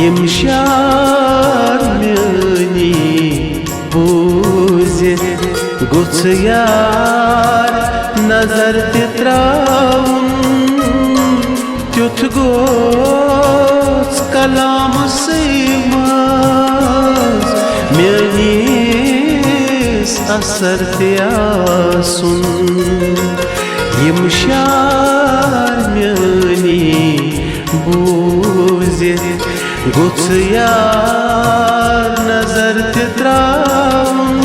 यम शार म्यानी बूजित गुछ यार नजर तित्राउन त्युथ गोस कलाम सीमास म्यानीस असर त्यासुन यम शार म्यानी बूजित गुछ यार नजर तित्राउन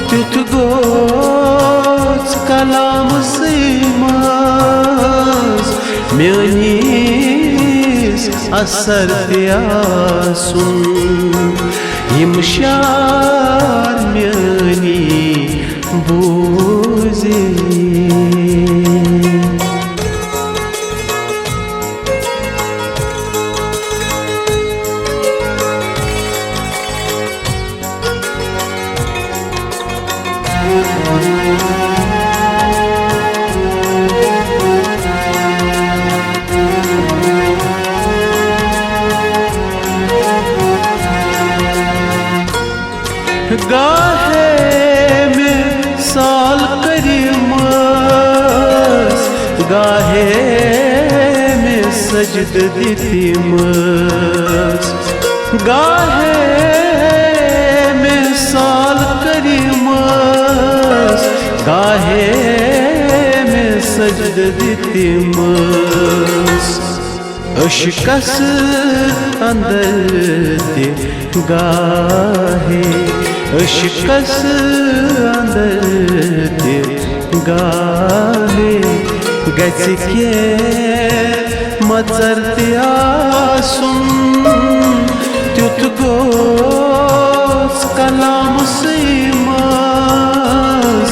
त्युथ गोस कलाम सीमास म्यानीस असर त्यासुन यम शार म्यानी बूजित गाहे में साल करीमस गाहे में सजद दितिमस गाहे में साल करीमस गाहे में सजद दितिमस अशकस अंदर ते गाहे अशकस अंदर ते गाहे गच के मजर त्यासुन त्युथ गोस कलाम सीमास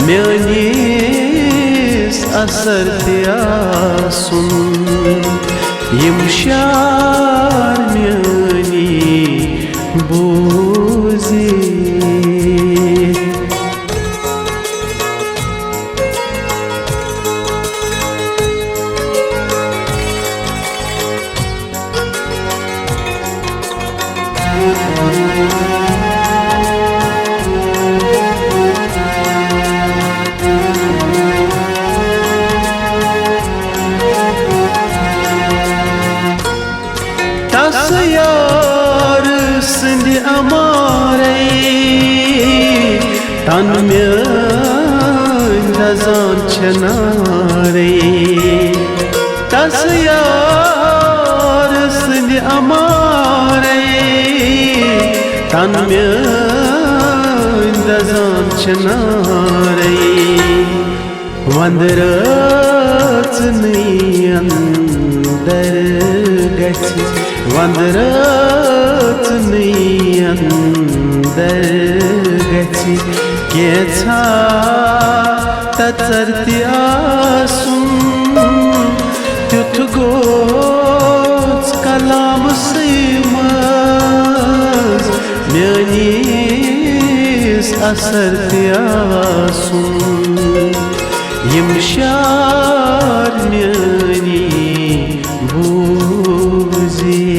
म्यानीस असर त्यासुन यम शार म्यानी बूजित तस यार सिंध अमारे तन म्यान रज़ान छनारे तस यार सिंध अमारे तन म्यान रज़ान छनारे वंदरत अंदर गछि वंदरत अंदर गछि केछा तचर त्यासुन त्युथ गोस कलाम सीमास म्यानीस असर त्यासुन यम शार म्यानी बूजित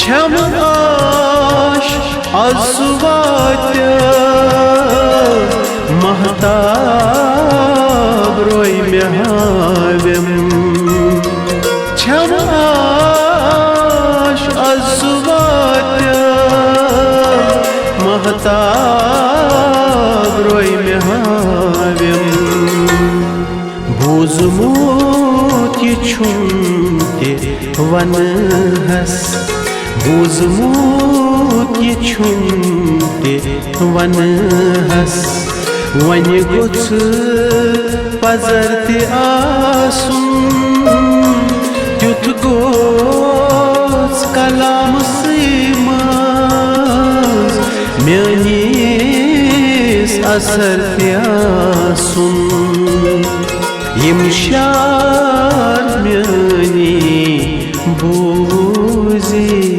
छम आश आसुवात महताब रोय मेहावम छम आश आसुवात महताब रोय मेहावम बोझमुत ये छुमते वनहस बोझमुत ये छुमते वनहस वन गुछ पजर ते आसुन त्युथ गोस कलाम सीमास म्यानी असर त्यासुन यम शार म्यानी बूजित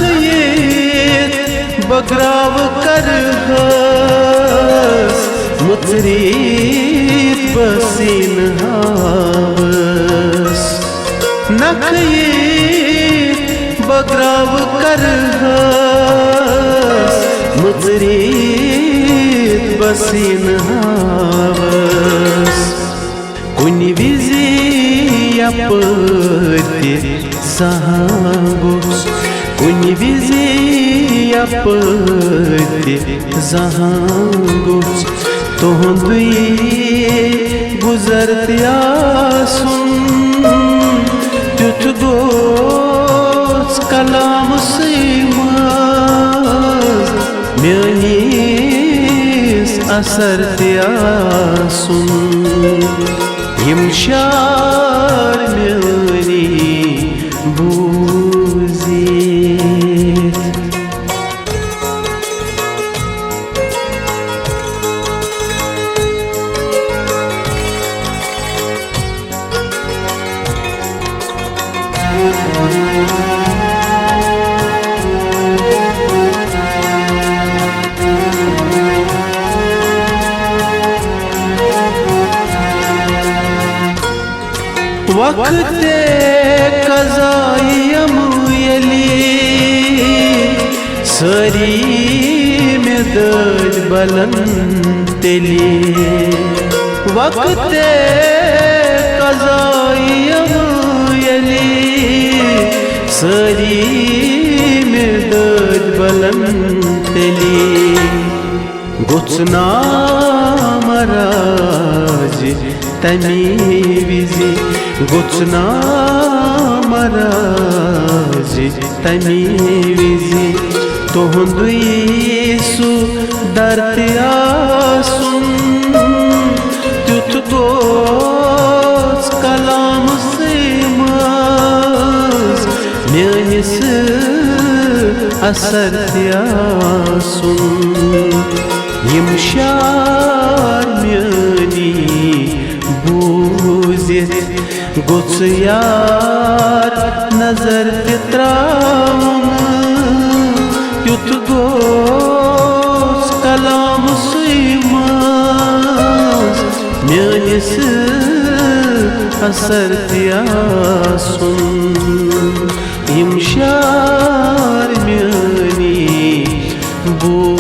नखयेत बगराव करहस मुतरीत बसीन हावस नखयेत बगराव करहस मुतरीत बसीन हावस कुनि विजि यपति सहागुस कुनि विजि यपति सहागुस तुहुंदुई गुजरति आसुन तुथ गोस कलाम सीमास म्यानीस असर त्यासुन यम शार म्यानी बूजित वक्ते कज़ायम यली सरी में दर्द बलन तेली वक्ते कज़ायम यली सरी में दर्द बलन तेली गुत्सना मराज तमी विजि गुत्सना मराज तमी विजि तुहुंदुई सु दर्द आसुन तुथ गोस कलाम सीमास म्यानिस असर त्यासुन यम शार म्यानी बूजित गुत्स यार नजर तित्राउन युथ गोस कलाम सीमास म्यानिस असर त्यासुन यम शार म्यानी बूजित